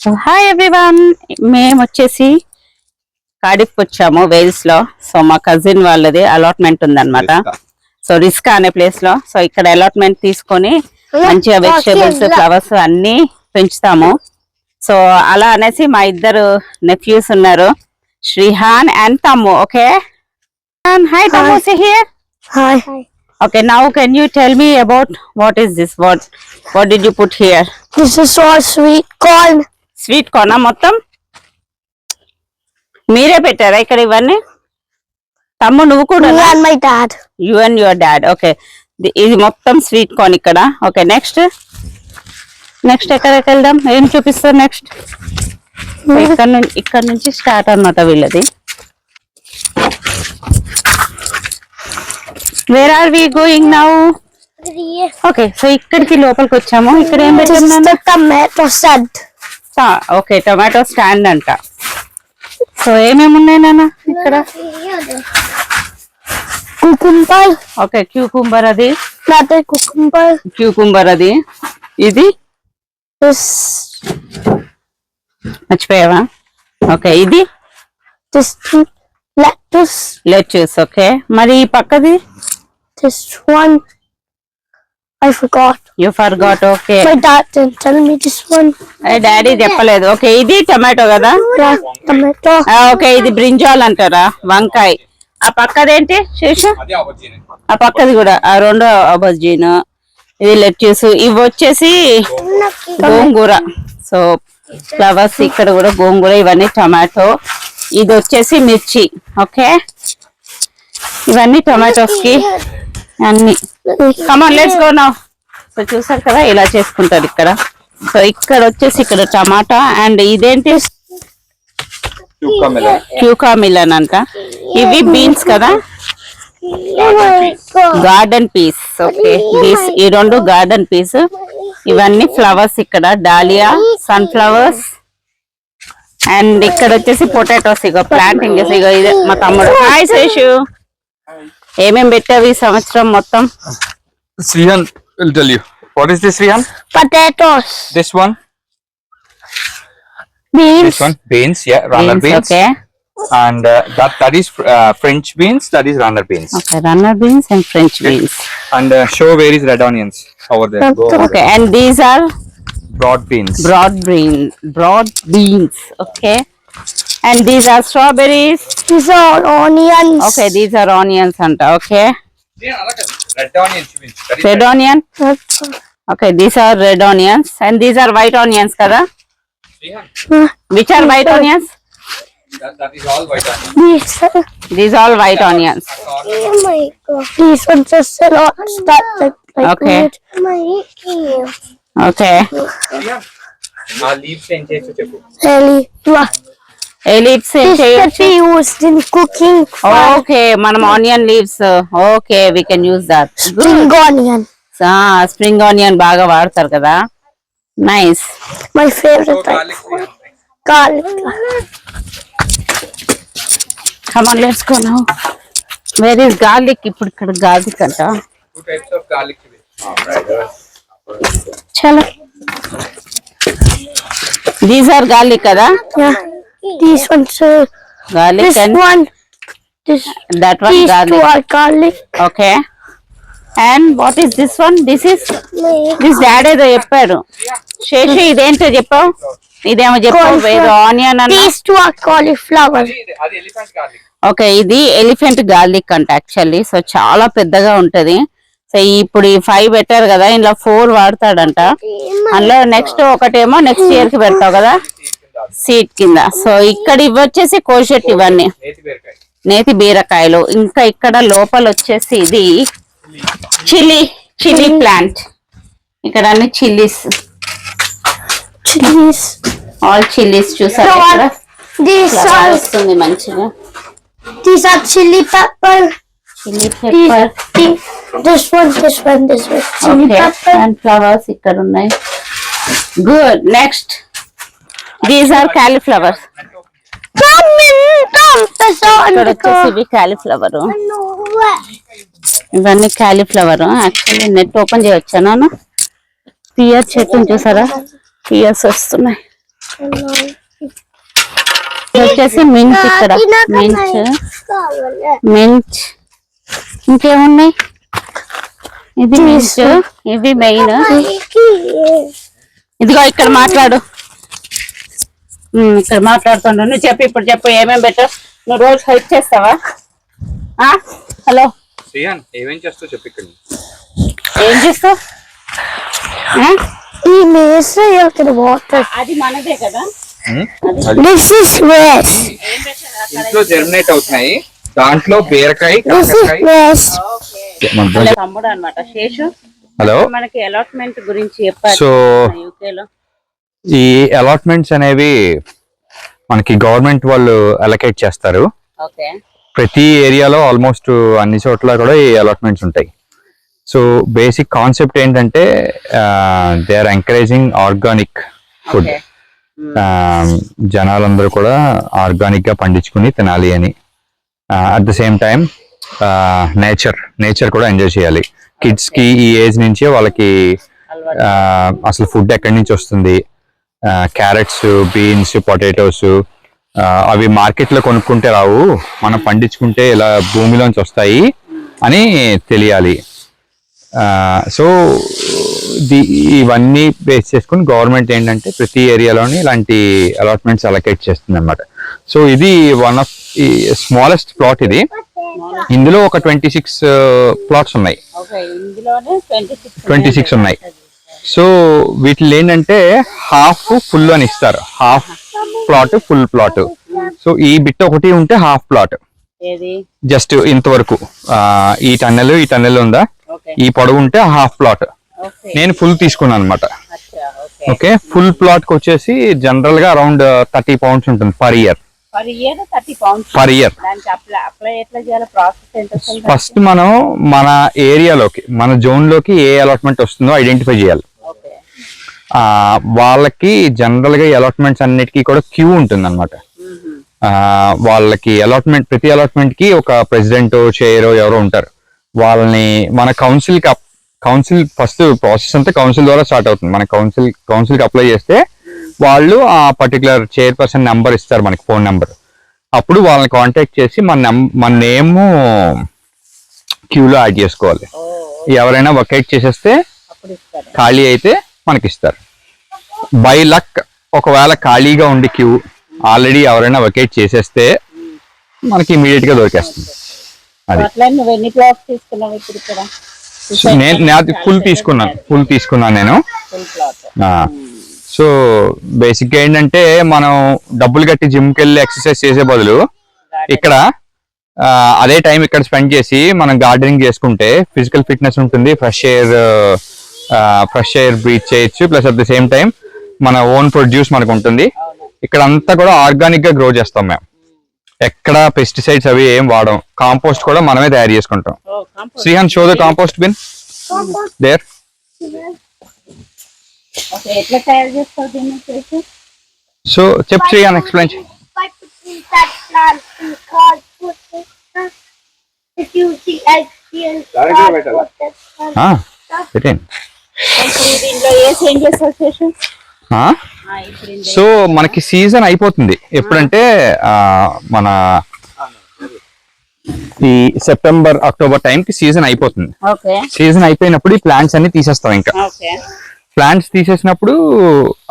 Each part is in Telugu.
సో హాయ్ ఎవ్రీవన్, మేము వచ్చేసి కార్డిఫ్ వచ్చాము వేల్స్ లో. సో మా కజిన్ వాళ్ళది అలాట్మెంట్ ఉందన్నమాట. సో రిస్కా అనే ప్లేస్ లో. సో ఇక్కడ అలాట్మెంట్ తీసుకొని మంచిగా వెజిటేబుల్స్, ఫ్లవర్స్ అన్ని పెంచుతాము. సో అలా అనేసి మా ఇద్దరు నెఫ్యూస్ ఉన్నారు, శ్రీహాన్ అండ్ తమ్ము. ఓకే హాయ్ తమ్ము, say here. Hi. Okay, now can you tell me about what is this? What did you put here? This is all sweet corn. Sweet corn మొత్తం మీరే పెట్టారా ఇక్కడ ఇవన్నీ? తమ్ము నువ్వు కూడా? Me and my dad. You and your dad. Okay, ఇది మొత్తం స్వీట్ కార్న్ ఇక్కడ. ఓకే, నెక్స్ట్ ఎక్కడికి వెళ్దాం? ఏం చూపిస్తారు నెక్స్ట్? ఇక్కడ నుంచి స్టార్ట్ అన్నమాట వీళ్ళది. Where are we going now? Okay, so ఇక్కడికి లోపలికి వచ్చాము. ఇక్కడ ఏం This is పెట్టాము? the tomato stand. Okay, tomato stand అంట. సో ఏమేమి ఉన్నాయి నాన్న ఇక్కడ? Cucumber. ఓకే, క్యూకుంబర్ అది, Another cucumber. క్యూకుంబర్ అది. ఇది This. మర్చిపోయావా? ఓకే, ఇది This lettuce. లెట్యూస్. ఓకే, మరి ఈ పక్కది? This one. I forgot. You forgot. Okay, My dad didn't tell me this one. Daddy చెప్పలేదు. ఓకే, ఇది టొమాటో కదా? Yeah, tomato. ఓకే, ఇది బ్రింజాల్ అంటారా, వంకాయ. ఆ పక్కదేంటి శేషు? ఆ పక్కది కూడా ఆ రెండో ఆపోజిన్. ఇది లెట్యూస్. ఇవి వచ్చేసి గోంగూర. సో ఫ్లవర్స్ ఇక్కడ కూడా గోంగూర, ఇవన్నీ టమాటో. ఇది వచ్చేసి మిర్చి. ఓకే, ఇవన్నీ టొమాటోస్ కి అన్ని. Come on let's go now. So చూసారు కదా ఇలా చేసుకుంటారు ఇక్కడ. సో ఇక్కడ వచ్చేసి ఇక్కడ టమాటా అండ్ ఇదేంటి క్యూకామిలన్ అంట. ఇవి బీన్స్ కదా, గార్డెన్ పీస్. ఓకే, ఈ రెండు గార్డెన్ పీస్. ఇవన్నీ ఫ్లవర్స్ ఇక్కడ, డాలియా, సన్ఫ్లవర్స్. అండ్ ఇక్కడ వచ్చేసి పొటాటోస్. ఇగో ప్లాంటింగ్ చేసి, ఇగో ఇదే మా తమ్ముడు. హాయ్ శేషు, ఏమేం పెట్టావు ఈ సంవత్సరం మొత్తం? Srihan will tell you. What is this, Srihan? Potatoes. This one? Beans. This one? Beans, yeah, runner beans. Okay, And that is French beans, that is runner beans. Okay, runner beans and French beans. And show where is red onions over there. Go over okay, there. And these are Broad beans. broad beans. Okay, and these are strawberries. These are onions. Okay, these are onions anta. Okay, Red onions. red onion. Okay, these are red onions and these are white onions kada? Which are white onions? That is all white onions. These all white onions. Oh my god. These ones are still like Okay. weird. Okay, Leaves and cheese cheppu. Really? leaves This can be used in cooking. Okay, manam onion leaves. Okay, we can use that. Spring onion. Spring onion baga vaadtaru kada. Nice. My favorite type. Garlic. Come on, let's go now. Where is garlic? Ippudu ikkada garlic anta. Two types of garlic. Chalo. These are garlic kada? Yeah. These ones are Garlic this and one. This that one these garlic. two are garlic. Okay. And what is this one? This dad ఏదో చెప్పారు. శేషి ఇదేంటో చెప్పావు? ఇదేమో చెప్పావు, ఏదో ఆనియన్ అన్న. These two are cauliflower. అది elephant garlic. ఓకే, ఇది ఎలిఫెంట్ గార్లిక్ అంట యాక్చువల్లీ. సో చాలా పెద్దగా ఉంటది. సో ఇప్పుడు ఈ 5 పెట్టారు కదా, ఇందులో 4 వాడతాడంట. అందులో నెక్స్ట్ ఒకటేమో నెక్స్ట్ ఇయర్ కి పెడతావు కదా సీడ్ కింద. సో ఇక్కడ ఇవి వచ్చేసి కోషెట్, ఇవన్నీ నేతి బీరకాయలు. ఇంకా ఇక్కడ లోపల వచ్చేసి ఇది చిల్లీ ప్లాంట్. ఇక్కడ అన్ని చిల్లీస్, ఆల్ చిల్లీస్ చూసారు ఇక్కడ. These are వస్తుంది మంచిగా. chili pepper. Chili pepper. This one. Chili pepper. And flowers ఇక్కడ ఉన్నాయి. Good. Next these are cauliflowers. ఇక్కడ వచ్చేసి ఇవి కాలీఫ్లవర్. ఇవన్నీ కాలీఫ్లవర్. యాక్చువల్లీ నెట్ ఓపెన్ చేయొచ్చాను. పియర్ చెట్టుని చూసారా, పియర్స్ వస్తున్నాయి. వచ్చేసి మించ్, ఇక్కడ మించ్ ఇంకేమున్నాయి, ఇది మించ్, ఇవి మెయిన్. ఇదిగో ఇక్కడ మాట్లాడు, ఇక్కడ మాట్లాడుతుండు. నువ్వు చెప్పు, ఇప్పుడు చెప్పు ఏమేమి పెట్టావు. నువ్వు రోజు హెల్ప్ చేస్తావా? హలో, ఏమేం చేస్తావు చెప్పు. ఇక్కడ ఏం చేస్తావు? ఈ మేస్ అక్కడ వాటర్. అది మనదే కదా. This is waste. ఇంట్లో జర్మినేట్ అవుతున్నాయి, దాంట్లో బీరకాయ, This is waste. తమ్ముడు అన్నమాట శేషు. హలో, మనకి అలాట్మెంట్ గురించి చెప్పారు. సో యూకేలో ఈ అలాట్మెంట్స్ అనేవి మనకి గవర్నమెంట్ వాళ్ళు అలొకేట్ చేస్తారు. ఓకే. ప్రతి ఏరియాలో ఆల్మోస్ట్ అన్ని చోట్ల కూడా ఈ అలాట్మెంట్స్ ఉంటాయి. సో బేసిక్ కాన్సెప్ట్ ఏంటంటే they are encouraging organic food. జనాలందరూ కూడా ఆర్గానిక్ గా పండించుకుని తినాలి అని. At the same time nature కూడా ఎంజాయ్ చేయాలి. కిడ్స్ కి ఈ ఏజ్ నుంచే వాళ్ళకి అసలు ఫుడ్ ఎక్కడి నుంచి వస్తుంది, క్యారెట్స్, బీన్స్, పొటాటోస్ అవి మార్కెట్ లో కొనుక్కుంటే రావు, మనం పండించుకుంటే ఇలా భూమిలోంచి వస్తాయి అని తెలియాలి. సో ఇవన్నీ బేస్ చేసుకుని గవర్నమెంట్ ఏంటంటే ప్రతి ఏరియాలోని ఇలాంటి అలాట్మెంట్స్ అలొకేట్ చేస్తుంది అనమాట. సో ఇది వన్ ఆఫ్ ఈ స్మాలెస్ట్ ప్లాట్. ఇది ఇందులో ఒక 26 ప్లాట్స్ ఉన్నాయి, 26 ఉన్నాయి. సో వీటిలో ఏంటంటే హాఫ్ ఫుల్ అని ఇస్తారు, half plot full plot. So ఈ బిట్ ఒకటి ఉంటే హాఫ్ ప్లాట్, జస్ట్ ఇంతవరకు ఈ టన్నెల్ ఉందా, ఈ పొడవు ఉంటే హాఫ్ ప్లాట్. నేను ఫుల్ తీసుకున్నాను అనమాట. ఓకే, ఫుల్ ప్లాట్ కి వచ్చేసి జనరల్ గా అరౌండ్ 30 pounds ఉంటుంది పర్ ఇయర్. ఫస్ట్ మనం మన ఏరియాలోకి, మన జోన్ లోకి ఏ అలాట్మెంట్ వస్తుందో ఐడెంటిఫై చేయాలి. వాళ్ళకి జనరల్ గా అలాట్మెంట్స్ అన్నిటికీ కూడా క్యూ ఉంటుంది అనమాట. వాళ్ళకి అలాట్మెంట్, ప్రతి అలాట్మెంట్ కి ఒక ప్రెసిడెంట్, చైర్ ఎవరో ఉంటారు. వాళ్ళని మన కౌన్సిల్ ఫస్ట్ ప్రాసెస్ అంతా కౌన్సిల్ ద్వారా స్టార్ట్ అవుతుంది. మన కౌన్సిల్ కి అప్లై చేస్తే వాళ్ళు ఆ పర్టికులర్ చైర్పర్సన్ నెంబర్ ఇస్తారు మనకి, ఫోన్ నెంబర్. అప్పుడు వాళ్ళని కాంటాక్ట్ చేసి మన నేమ్ క్యూలో యాడ్ చేసుకోవాలి. ఎవరైనా వకేట్ చేసేస్తే, ఖాళీ అయితే మనకి ఇస్తారు. బై లక్ ఒకవేళ ఖాళీగా ఉండి క్యూ ఆల్రెడీ ఎవరైనా వకేట్ చేసేస్తే మనకి ఇమీడియట్ గా దొరికేస్తుంది. అది నేను ఫుల్ తీసుకున్నాను నేను. సో బేసిక్ గా ఏంటంటే మనం డబ్బులు కట్టి జిమ్ కి వెళ్ళి ఎక్సర్సైజ్ చేసే బదులు ఇక్కడ అదే టైం ఇక్కడ స్పెండ్ చేసి మనం గార్డెనింగ్ చేసుకుంటే ఫిజికల్ ఫిట్నెస్ ఉంటుంది, ఫ్రెష్ ఎయిర్ బ్రీత్ చేయొచ్చు. Plus at the same time మన ఓన్ ప్రొడ్యూస్ మనకు ఉంటుంది. ఇక్కడ అంతా కూడా ఆర్గానిక్ గా గ్రో చేస్తాం మేము, ఎక్కడ పెస్టిసైడ్స్ అవి ఏం వాడం. కాంపోస్ట్ కూడా మనమే తయారు చేసుకుంటాం. Srihan, show the compost bin there. So చెప్ శ్రీహాన్, ఎక్స్ప్లెయిన్. సో మనకి సీజన్ అయిపోతుంది ఎప్పుడంటే మన ఈ సెప్టెంబర్, అక్టోబర్ టైం కి సీజన్ అయిపోతుంది. సీజన్ అయిపోయినప్పుడు ఈ ప్లాంట్స్ అన్ని తీసేస్తాం. ఇంకా ప్లాంట్స్ తీసేసినప్పుడు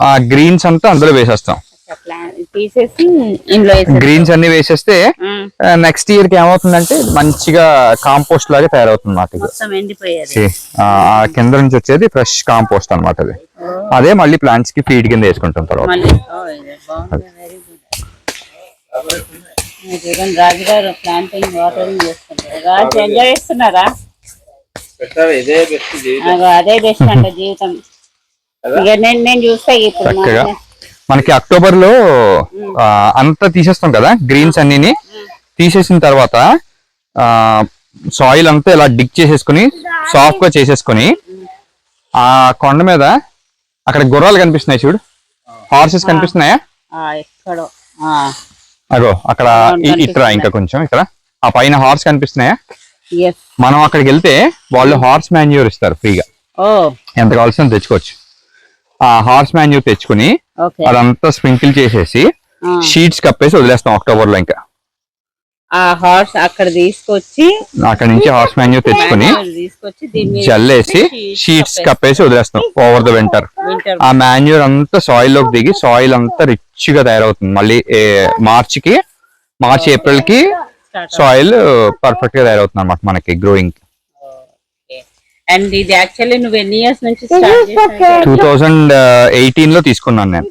ఆ గ్రీన్స్ అంతా అందులో వేసేస్తాం. గ్రీన్స్ అన్ని వేసేస్తే నెక్స్ట్ ఇయర్ కి ఏమవుతుందంటే మంచిగా కాంపోస్ట్ లాగా తయారవుతుంది అన్నమాట. ఆ కింద నుంచి వచ్చేది ఫ్రెష్ కాంపోస్ట్ అన్నమాట. అదే మళ్ళీ ప్లాంట్స్ కి ఫీడ్ కింద వేసుకుంటాం తర్వాత. రాజుగారు ప్లాంటింగ్ వాటరింగ్ చేస్తుంటారు. రాజు ఎంజాయ్ చేస్తున్నారా? అదే బెస్ట్ అంట జీవితం. నేను చూస్తా ఇప్పుడు మనకి అక్టోబర్ లో అంతా తీసేస్తాం కదా గ్రీన్స్ అన్నిని. తీసేసిన తర్వాత సాయిల్ అంతా ఇలా డిగ్ చేసేసుకుని సాఫ్ట్ గా చేసేసుకుని ఆ కొండ మీద అక్కడ గుర్రాలు కనిపిస్తున్నాయి చూడు, హార్సెస్ కనిపిస్తున్నాయా? అగో అక్కడ ఇక్కడ ఇంకా కొంచెం ఇక్కడ ఆ పైన హార్స్ కనిపిస్తున్నాయా? మనం అక్కడికి వెళ్తే వాళ్ళు హార్స్ మాన్యూర్ ఇస్తారు ఫ్రీగా, ఎంత కావాల్సిన తెచ్చుకోవచ్చు. ఆ హార్స్ మాన్యూర్ తెచ్చుకుని ఓకే అదంతా స్ప్రింకిల్ చేసేసి షీట్స్ కప్పేసి వదిలేస్తాం అక్టోబర్ లో. ఇంకా ఆ హార్స్ అక్కడ తీసుకొచ్చి అక్కడ నుంచి హార్స్ మాన్యూర్ తెచ్చుకుని తీసుకొచ్చి దీని మీద జల్లేసి షీట్స్ కప్పేసి వదిలేస్తాం ఓవర్ ద వింటర్. ఆ మాన్యూర్ అంతా సాయిల్ లోకి దిగి సాయిల్ అంతా రిచ్ గా తయారవుతుంది. మళ్ళీ మార్చ్ ఏప్రిల్ కి సాయిల్ పర్ఫెక్ట్ గా తయారవుతుంది అన్నమాట మనకి గ్రోయింగ్. అండ్ ఇది యాక్చువల్లీ నువ్వు ఎన్ని ఇయర్స్ నుంచి స్టార్ట్ చేసావు? 2018 లో తీసుకున్నాను నేను.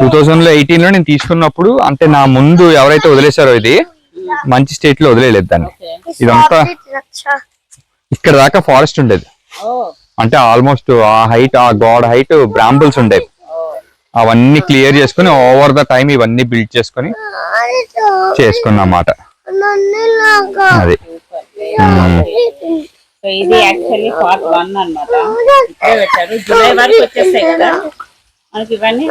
2018 లో నేను తీసుకున్నప్పుడు అంటే నా ముందు ఎవరైతే వదిలేశారో ఇది మంచి స్టేట్ లో వదిలేదు దాన్ని. ఇదంతా ఇక్కడ దాకా ఫారెస్ట్ ఉండేది. అంటే ఆల్మోస్ట్ ఆ హైట్, ఆ గాడ్ హైట్ బ్రాంబుల్స్ ఉండేవి. అవన్నీ క్లియర్ చేసుకుని ఓవర్ ద టైం ఇవన్నీ బిల్డ్ చేసుకుని చేసుకున్నమాట అది. సో ఇది యాక్చువల్లీ పార్ట్ 1 అన్నమాట. ఇప్పుడే పెట్టారు, జూలై వరకు వచ్చేస్తాయి కదా మనకి ఇవన్నీ.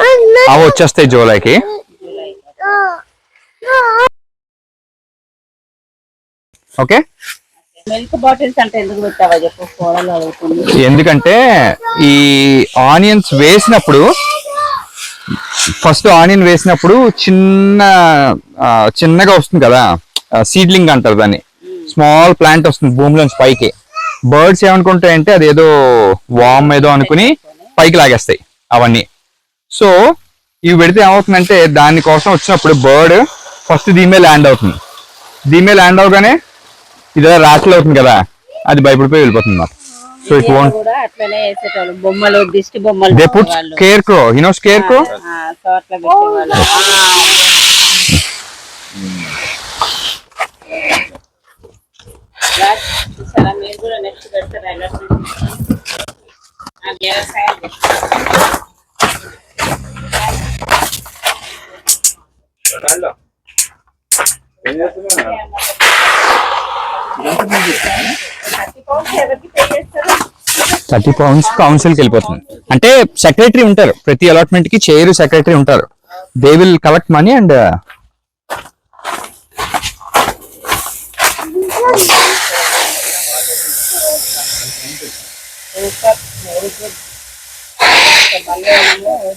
అవి వచ్చేస్తాయి జూలైకి. ఓకే, మిల్క్ బాటిల్స్ అంటే ఎందుకు పెట్టావా చెప్పు, కూరలు అడుగుతుంది. ఎందుకంటే ఈ ఆనియన్స్ వేసినప్పుడు ఫస్ట్ ఆనియన్ వేసినప్పుడు చిన్నగా వస్తుంది కదా, సీడ్లింగ్ అంటారు దాన్ని. స్మాల్ ప్లాంట్ వస్తుంది భూమిలోంచి పైకి. బర్డ్స్ ఏమనుకుంటాయంటే అదేదో వామ్ ఏదో అనుకుని పైకి లాగేస్తాయి అవన్నీ. సో ఇవి పెడితే ఏమవుతుందంటే దానికోసం వచ్చినప్పుడు బర్డ్ ఫస్ట్ దీని మీద ల్యాండ్ అవుతుంది. దీని మీద ల్యాండ్ అవగానే ఇదే రాట్లు అవుతుంది కదా, అది భయపడిపోయి వెళ్ళిపోతుంది అన్నమాట. So it won't. అట్లనే వేసేటోళ్ళు బొమ్మలు, దిష్టి బొమ్మలు. They put scarecrow, you know scarecrow. So అట్లా పెట్టేవాళ్ళు. చూసారా మీరు కూడా నెక్స్ట్ పెడతారా ఎలా వ్యవసాయం. £30 కౌన్సిల్కి వెళ్ళిపోతుంది. అంటే సెక్రటరీ ఉంటారు ప్రతి అలాట్మెంట్ కి, చైర్ సెక్రటరీ ఉంటారు. They will collect money and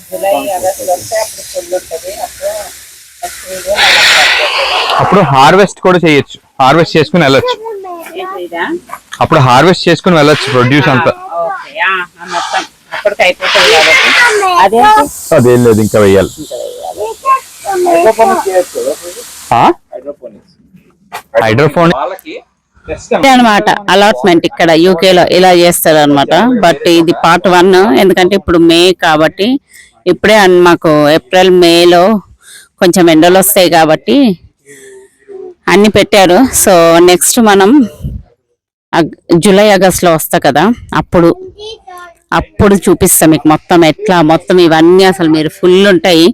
July August వస్తే అప్పుడు ఫుల్ ఉంటుంది. అప్పుడు హార్వెస్ట్ కూడా చేయొచ్చు. హార్వెస్ట్ చేసుకుని వెళ్ళొచ్చు. అప్పుడు హార్వెస్ట్ చేసుకుని వెళ్ళొచ్చు ప్రొడ్యూస్ అంతా. మొత్తం అప్పటికి అయిపోతుంది కాబట్టి అదేం లేదు, ఇంకా వెయ్యాలి. హైడ్రోపోనిక్ అనమాట అలాట్మెంట్ ఇక్కడ యూకే లో ఇలా చేస్తారు అనమాట. బట్ ఇది పార్ట్ 1 ఎందుకంటే ఇప్పుడు మే కాబట్టి ఇప్పుడే మాకు ఏప్రిల్ మేలో కొంచెం ఎండలు వస్తాయి కాబట్టి అన్ని పెట్టారు. సో నెక్స్ట్ మనం జూలై ఆగస్ట్ లో వస్తా కదా, అప్పుడు చూపిస్తాం మీకు మొత్తం ఎట్లా, మొత్తం ఇవన్నీ అసలు మీరు ఫుల్ ఉంటాయి.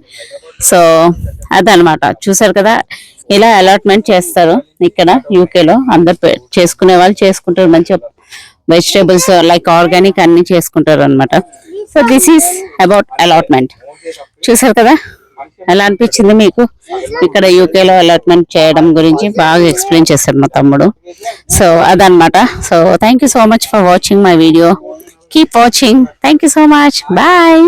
సో అదనమాట, చూసారు కదా ఇలా అలాట్మెంట్ చేస్తారు ఇక్కడ యూకేలో. అందరు చేసుకునే వాళ్ళు చేసుకుంటారు, మంచిగా వెజిటేబుల్స్ లైక్ ఆర్గానిక్ అన్ని చేసుకుంటారు అనమాట. So this is about allotment. చూసారు కదా, ఎలా అనిపించింది మీకు? ఇక్కడ యూకేలో అలాట్మెంట్ చేయడం గురించి బాగా ఎక్స్ప్లెయిన్ చేశారు మా తమ్ముడు. సో అదనమాట. So thank you so much for watching my video. Keep watching. Thank you so much. Bye.